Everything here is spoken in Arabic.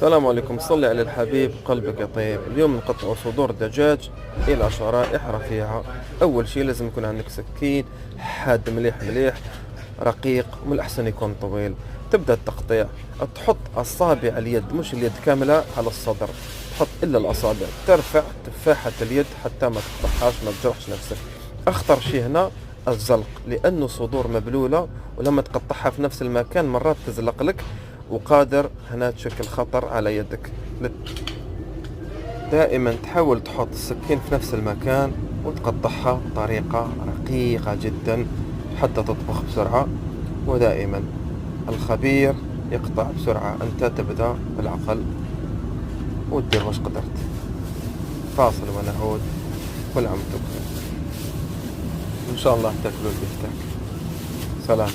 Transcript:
السلام عليكم. صلي على الحبيب قلبك يطيب. اليوم نقطع صدور دجاج إلى شرائح رفيعة. أول شي لازم يكون عندك سكين حاد مليح مليح رقيق، من الأحسن يكون طويل. تبدأ التقطيع، تحط أصابع اليد مش اليد كاملة على الصدر، تحط إلا الأصابع، ترفع تفاحة اليد حتى ما تقطعهاش ما تجرحش نفسك. أخطر شي هنا الزلق، لأنه صدور مبلولة ولما تقطعها في نفس المكان مرات تزلق لك وقادر هنا تشكل خطر على يدك. دائما تحاول تحط السكين في نفس المكان وتقطعها بطريقة رقيقة جدا حتى تطبخ بسرعة. ودائما الخبير يقطع بسرعة، أنت تبدأ بالعقل وتدير واش قدرت. فاصل ونعود. كل عام وانتم بخير، إن شاء الله تاكلوا البفتاك. سلام.